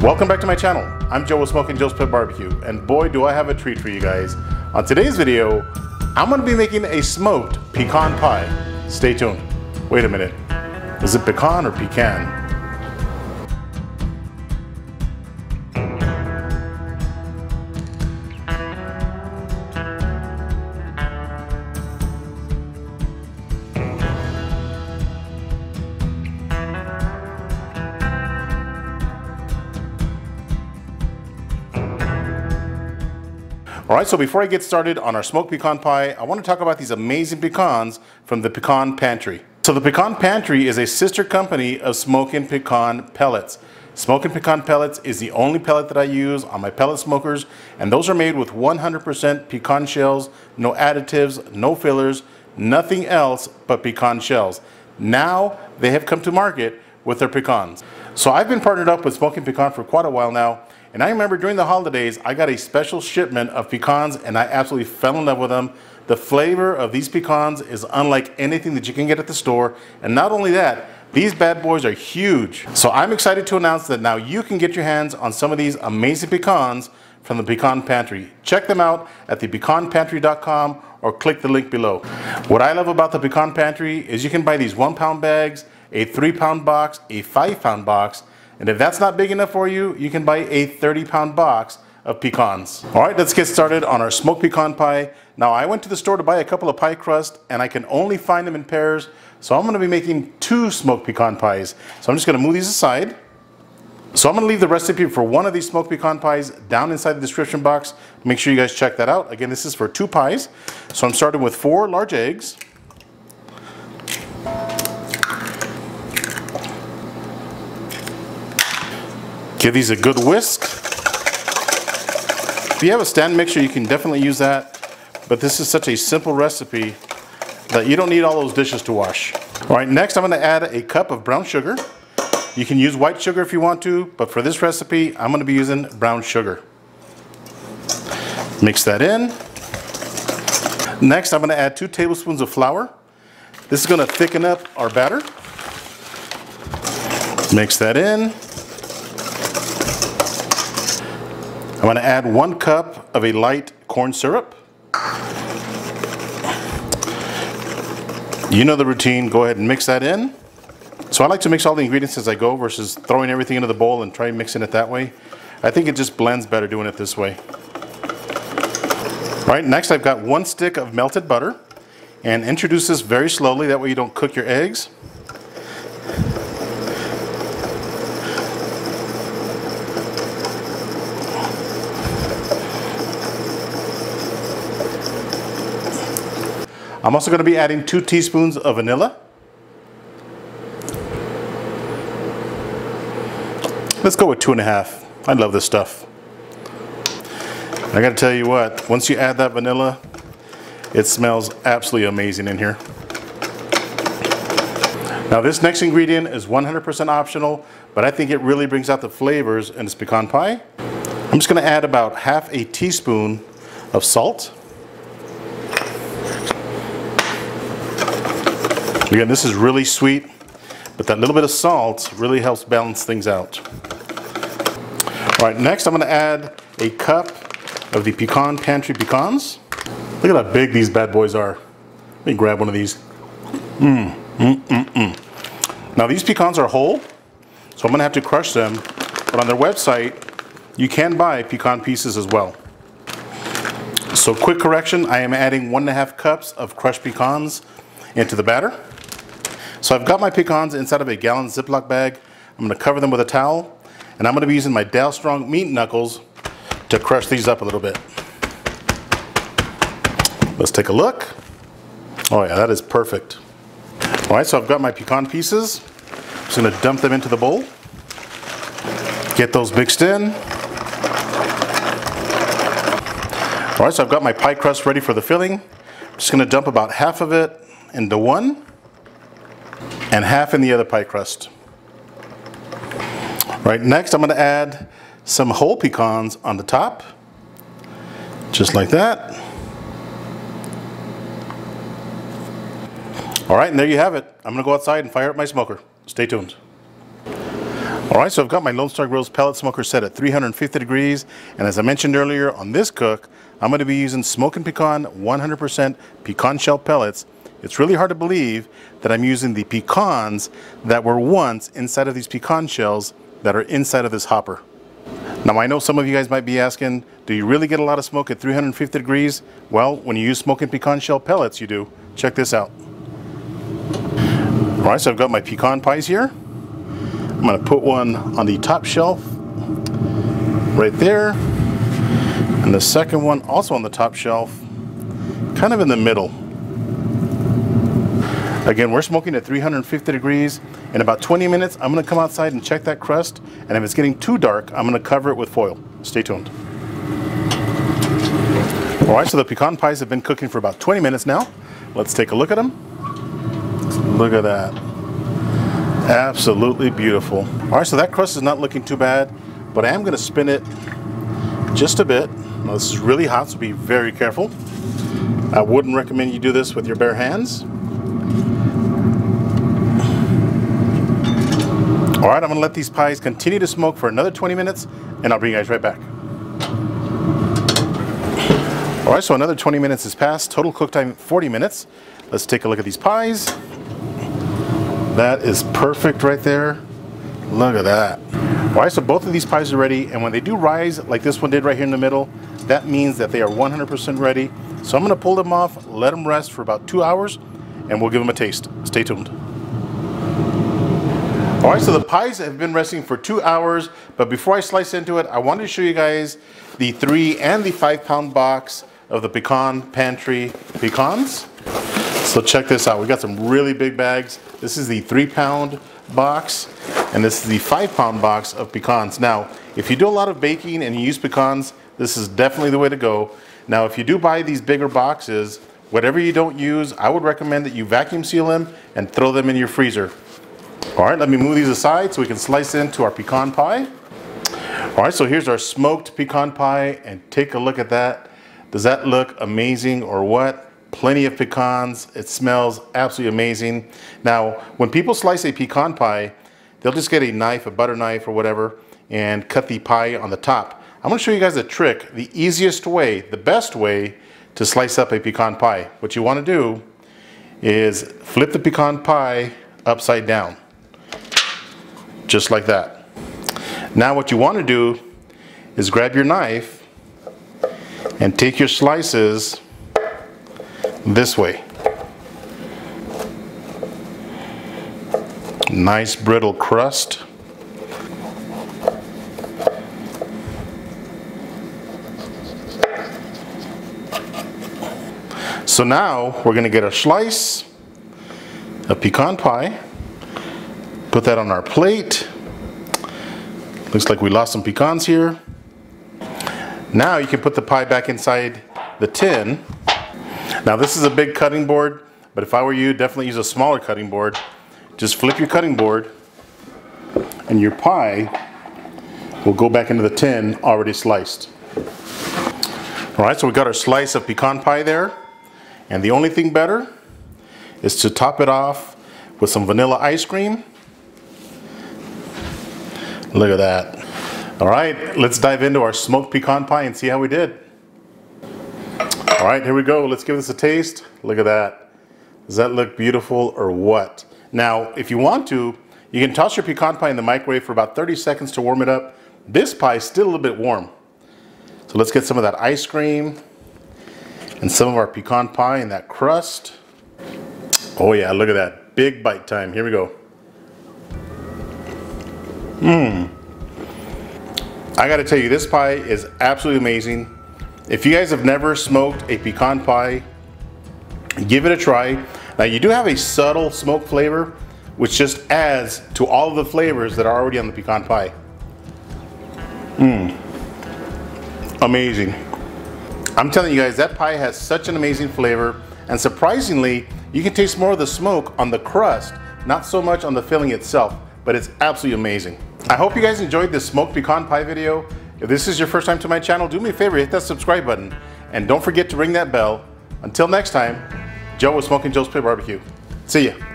Welcome back to my channel. I'm Joe with Smokin Joe's Pet Barbecue, and boy do I have a treat for you guys. On today's video, I'm going to be making a smoked pecan pie. Stay tuned. Wait a minute, is it pecan or pecan? Alright, so before I get started on our smoked pecan pie, I want to talk about these amazing pecans from the Pecan Pantry. So the Pecan Pantry is a sister company of Smokin Pecan Pellets. Smokin Pecan Pellets is the only pellet that I use on my pellet smokers, and those are made with 100% pecan shells, no additives, no fillers, nothing else but pecan shells. Now they have come to market with their pecans. So I've been partnered up with Smokin Pecan for quite a while now. And I remember during the holidays, I got a special shipment of pecans and I absolutely fell in love with them. The flavor of these pecans is unlike anything that you can get at the store. And not only that, these bad boys are huge. So I'm excited to announce that now you can get your hands on some of these amazing pecans from the Pecan Pantry. Check them out at thepecanpantry.com or click the link below. What I love about the Pecan Pantry is you can buy these 1-pound bags, a 3-pound box, a 5-pound box, and if that's not big enough for you, you can buy a 30-pound box of pecans. All right, let's get started on our smoked pecan pie. Now, I went to the store to buy a couple of pie crust, and I can only find them in pairs, so I'm gonna be making 2 smoked pecan pies. So I'm just gonna move these aside. So I'm gonna leave the recipe for one of these smoked pecan pies down inside the description box. Make sure you guys check that out. Again, this is for 2 pies. So I'm starting with 4 large eggs. Give these a good whisk. If you have a stand mixer, you can definitely use that, but this is such a simple recipe that you don't need all those dishes to wash. All right, next I'm gonna add a cup of brown sugar. You can use white sugar if you want to, but for this recipe, I'm gonna be using brown sugar. Mix that in. Next, I'm gonna add 2 tablespoons of flour. This is gonna thicken up our batter. Mix that in. I'm going to add 1 cup of a light corn syrup. You know the routine, go ahead and mix that in. So I like to mix all the ingredients as I go versus throwing everything into the bowl and try mixing it that way. I think it just blends better doing it this way. All right, next I've got 1 stick of melted butter, and introduce this very slowly, that way you don't cook your eggs. I'm also going to be adding 2 teaspoons of vanilla. Let's go with 2.5. I love this stuff. I got to tell you what, once you add that vanilla, it smells absolutely amazing in here. Now this next ingredient is 100% optional, but I think it really brings out the flavors in this pecan pie. I'm just going to add about half a teaspoon of salt. Again, this is really sweet, but that little bit of salt really helps balance things out. All right, next I'm going to add a cup of the Pecan Pantry pecans. Look at how big these bad boys are. Let me grab one of these. Now these pecans are whole, so I'm going to have to crush them, but on their website, you can buy pecan pieces as well. So quick correction, I am adding 1.5 cups of crushed pecans into the batter. So I've got my pecans inside of a gallon Ziploc bag. I'm going to cover them with a towel, and I'm going to be using my Dow Strong meat knuckles to crush these up a little bit. Let's take a look. Oh yeah, that is perfect. All right, so I've got my pecan pieces. I'm just going to dump them into the bowl. Get those mixed in. All right, so I've got my pie crust ready for the filling. I'm just going to dump about half of it into one and half in the other pie crust. Right, next I'm going to add some whole pecans on the top, just like that. All right, and there you have it. I'm going to go outside and fire up my smoker. Stay tuned. All right, so I've got my Lone Star Grill's pellet smoker set at 350 degrees. And as I mentioned earlier, on this cook, I'm going to be using Smokin Pecan 100% pecan shell pellets. It's really hard to believe that I'm using the pecans that were once inside of these pecan shells that are inside of this hopper. Now, I know some of you guys might be asking, do you really get a lot of smoke at 350 degrees? Well, when you use Smokin Pecan shell pellets, you do. Check this out. All right, so I've got my pecan pies here. I'm going to put one on the top shelf right there, and the second one also on the top shelf, kind of in the middle. Again, we're smoking at 350 degrees. In about 20 minutes, I'm going to come outside and check that crust, and if it's getting too dark, I'm going to cover it with foil. Stay tuned. All right, so the pecan pies have been cooking for about 20 minutes now. Let's take a look at them. Look at that. Absolutely beautiful. All right, so that crust is not looking too bad, but I am going to spin it just a bit. Now, this is really hot, so be very careful. I wouldn't recommend you do this with your bare hands. All right, I'm going to let these pies continue to smoke for another 20 minutes, and I'll bring you guys right back. All right, so another 20 minutes has passed. Total cook time 40 minutes. Let's take a look at these pies. That is perfect right there. Look at that. All right, so both of these pies are ready, and when they do rise, like this one did right here in the middle, that means that they are 100% ready. So I'm going to pull them off, let them rest for about 2 hours, and we'll give them a taste. Stay tuned. All right, so the pies have been resting for 2 hours, but before I slice into it, I wanted to show you guys the 3 and the 5 pound box of the Pecan Pantry pecans. So check this out. We got some really big bags. This is the 3 pound box, and this is the 5 pound box of pecans. Now, if you do a lot of baking and you use pecans, this is definitely the way to go. Now, if you do buy these bigger boxes, whatever you don't use, I would recommend that you vacuum seal them and throw them in your freezer. All right, let me move these aside so we can slice into our pecan pie. All right, so here's our smoked pecan pie, and take a look at that. Does that look amazing or what? Plenty of pecans. It smells absolutely amazing. Now, when people slice a pecan pie, they'll just get a knife, a butter knife or whatever, and cut the pie on the top. I'm going to show you guys a trick, the easiest way, the best way to slice up a pecan pie. What you want to do is flip the pecan pie upside down. Just like that. Now what you want to do is grab your knife and take your slices this way. Nice brittle crust. So now we're going to get a slice of pecan pie. Put that on our plate. Looks like we lost some pecans here. Now you can put the pie back inside the tin. Now this is a big cutting board, but if I were you, definitely use a smaller cutting board. Just flip your cutting board and your pie will go back into the tin already sliced. All right, so we got our slice of pecan pie there. And the only thing better is to top it off with some vanilla ice cream. Look at that. All right, let's dive into our smoked pecan pie and see how we did. All right, here we go. Let's give this a taste. Look at that. Does that look beautiful or what? Now, if you want to, you can toss your pecan pie in the microwave for about 30 seconds to warm it up. This pie is still a little bit warm. So let's get some of that ice cream and some of our pecan pie and that crust. Oh yeah, look at that. Big bite time. Here we go. I gotta tell you, this pie is absolutely amazing. If you guys have never smoked a pecan pie, give it a try. Now you do have a subtle smoke flavor, which just adds to all of the flavors that are already on the pecan pie. Amazing. I'm telling you guys, that pie has such an amazing flavor, and surprisingly, you can taste more of the smoke on the crust, not so much on the filling itself, but it's absolutely amazing. I hope you guys enjoyed this smoked pecan pie video. If this is your first time to my channel, do me a favor, hit that subscribe button, and don't forget to ring that bell. Until next time, Joe with Smokin Joe's Pit BBQ. See ya.